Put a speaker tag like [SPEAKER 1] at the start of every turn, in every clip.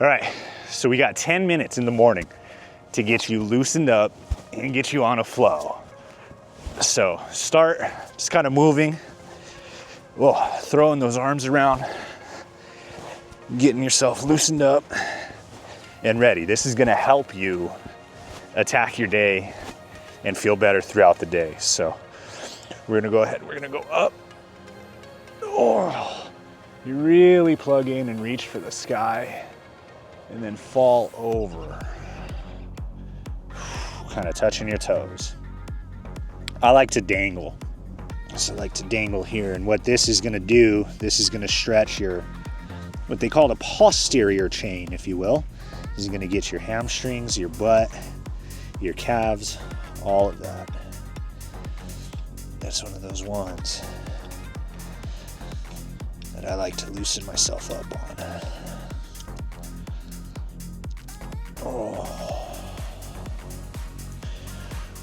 [SPEAKER 1] All right, so we got 10 minutes in the morning to get you loosened up and get you on a flow. So start just kind of moving, throwing those arms around, getting yourself loosened up and ready. This is gonna help you attack your day and feel better throughout the day. So we're gonna go ahead, we're gonna go up. You really plug in and reach for the sky and then fall over. Kind of touching your toes. I like to dangle. So I like to dangle here, and what this is gonna do, this is gonna stretch your, what they call the posterior chain, if you will. This is gonna get your hamstrings, your butt, your calves, all of that. That's one of those ones that I like to loosen myself up on.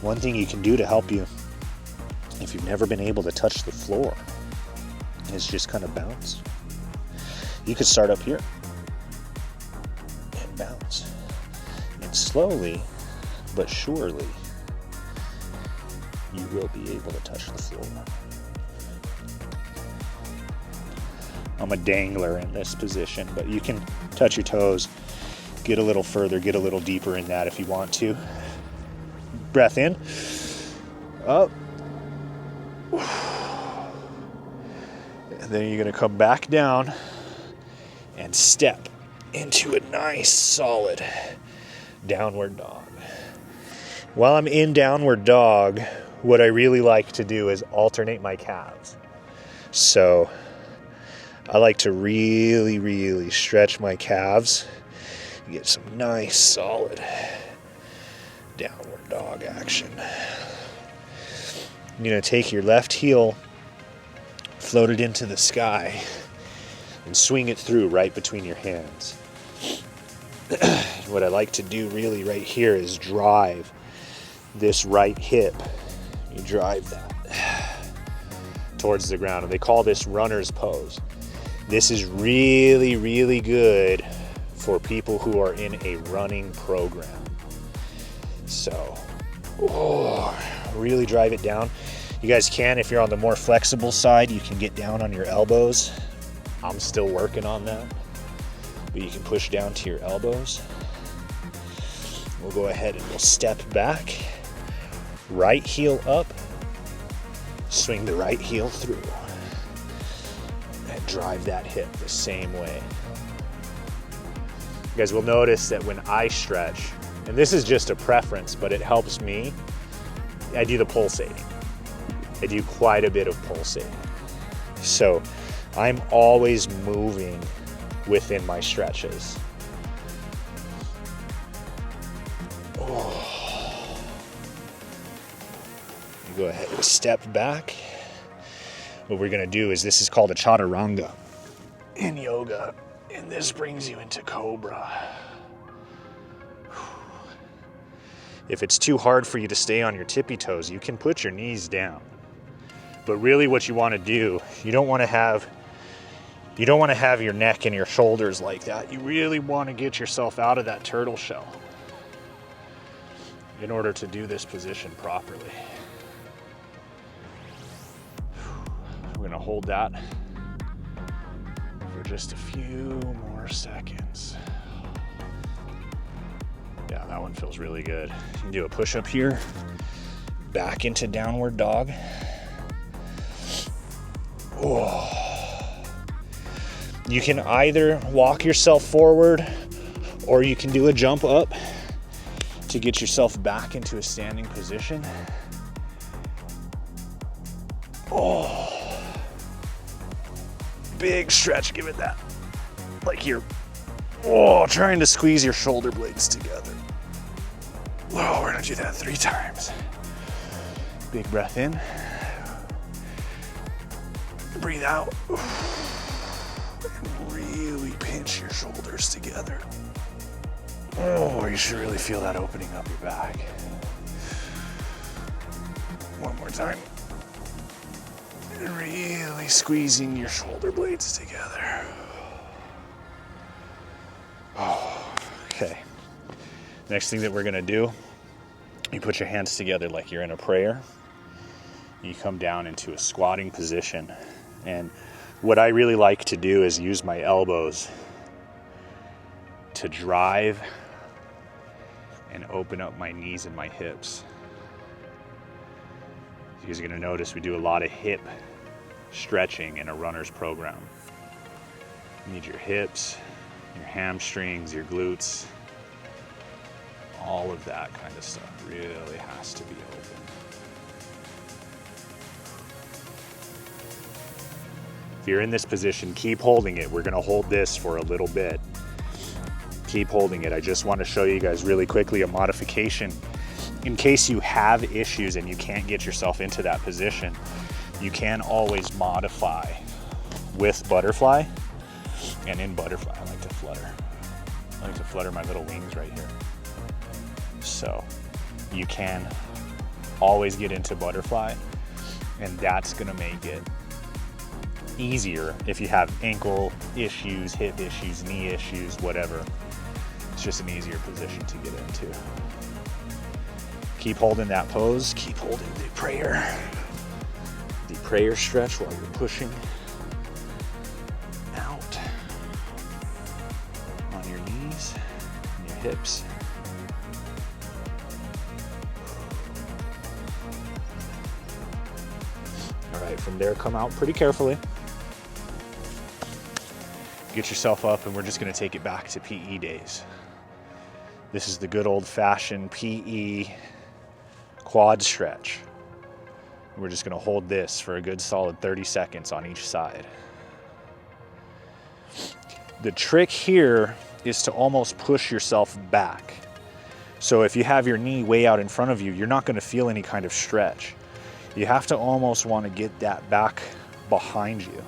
[SPEAKER 1] One thing you can do to help you, if you've never been able to touch the floor, is just kind of bounce. You could start up here and bounce. And slowly but surely, you will be able to touch the floor. I'm a dangler in this position, but you can touch your toes, get a little further, get a little deeper in that if you want to. Breath in, up. And then you're gonna come back down and step into a nice solid downward dog. While I'm in downward dog, what I really like to do is alternate my calves. So I like to really stretch my calves, get some nice solid downward dog action. You're gonna take your left heel, float it into the sky, and swing it through right between your hands. What I like to do really right here is drive this right hip. You drive that towards the ground, and they call this runner's pose. This is really good for people who are in a running program. So, really drive it down. You guys can, if you're on the more flexible side, you can get down on your elbows. I'm still working on that, but you can push down to your elbows. We'll go ahead and we'll step back, right heel up, swing the right heel through, and drive that hip the same way. You guys will notice that when I stretch, and this is just a preference, but it helps me, I do the pulsating. I do quite a bit of pulsating. So I'm always moving within my stretches. You go ahead and step back. What we're gonna do is, this is called a chaturanga in yoga, and this brings you into Cobra. If it's too hard for you to stay on your tippy toes, you can put your knees down. But really what you want to do, you don't want to have your neck and your shoulders like that. You really want to get yourself out of that turtle shell in order to do this position properly. We're going to hold that for just a few more seconds. Yeah, that one feels really good. You can do a push-up here, back into downward dog. You can either walk yourself forward, or you can do a jump up to get yourself back into a standing position. Big stretch, give it that. Like you're trying to squeeze your shoulder blades together. We're gonna do that 3 times. Big breath in. Breathe out. And really pinch your shoulders together. You should really feel that opening up your back. One more time. And really squeezing your shoulder blades together. Okay. Next thing that we're gonna do, you put your hands together like you're in a prayer. You come down into a squatting position. And what I really like to do is use my elbows to drive and open up my knees and my hips. You guys are gonna notice we do a lot of hip stretching in a runner's program. You need your hips, your hamstrings, your glutes, all of that kind of stuff really has to be open. If you're in this position, keep holding it. We're gonna hold this for a little bit. Keep holding it. I just want to show you guys really quickly a modification. In case you have issues and you can't get yourself into that position, you can always modify with butterfly. And in butterfly, I like to flutter. I like to flutter my little wings right here. So you can always get into butterfly, and that's gonna make it easier if you have ankle issues, hip issues, knee issues, whatever. It's just an easier position to get into. Keep holding that pose. Keep holding the prayer stretch while you're pushing out on your knees and your hips. All right, from there, come out pretty carefully. Get yourself up, and we're just gonna take it back to PE days. This is the good old-fashioned PE quad stretch. We're just gonna hold this for a good solid 30 seconds on each side. The trick here is to almost push yourself back. So if you have your knee way out in front of you, you're not gonna feel any kind of stretch. You have to almost wanna get that back behind you.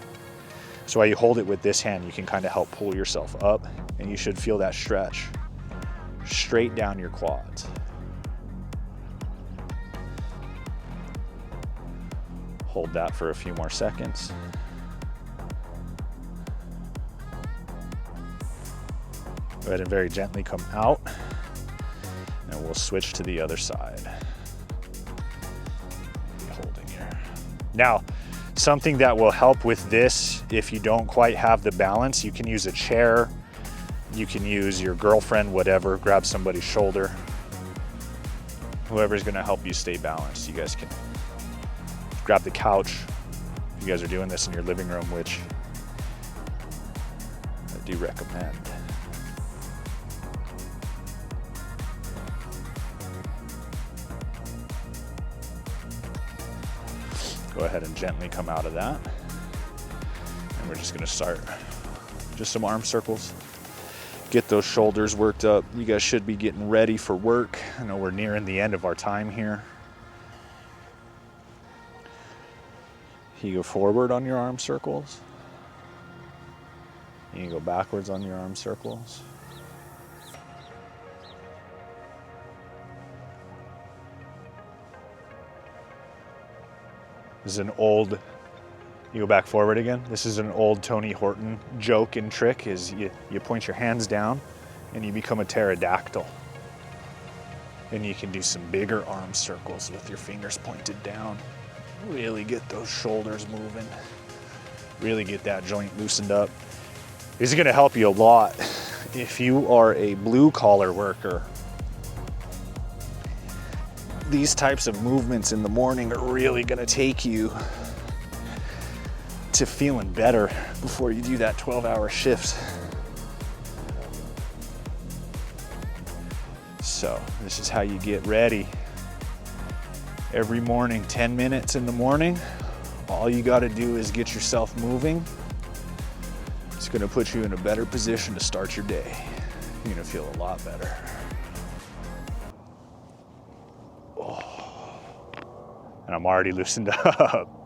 [SPEAKER 1] So while you hold it with this hand, you can kind of help pull yourself up, and you should feel that stretch straight down your quads. Hold that for a few more seconds. Go ahead and very gently come out, and we'll switch to the other side. Holding here. Now, something that will help with this, if you don't quite have the balance, you can use a chair. You can use your girlfriend, whatever, grab somebody's shoulder. Whoever's gonna help you stay balanced. You guys can grab the couch if you guys are doing this in your living room, which I do recommend. Go ahead and gently come out of that. And we're just gonna start just some arm circles. Get those shoulders worked up. You guys should be getting ready for work. I know we're nearing the end of our time here. You go forward on your arm circles. You can go backwards on your arm circles. This is an old, you go back forward again. This is an old Tony Horton joke and trick, is you point your hands down and you become a pterodactyl. And you can do some bigger arm circles with your fingers pointed down. Really get those shoulders moving. Really get that joint loosened up. This is gonna help you a lot if you are a blue collar worker. These types of movements in the morning are really gonna take you to feeling better before you do that 12-hour shift. So this is how you get ready. Every morning, 10 minutes in the morning, all you gotta do is get yourself moving. It's gonna put you in a better position to start your day. You're gonna feel a lot better. And I'm already loosened up.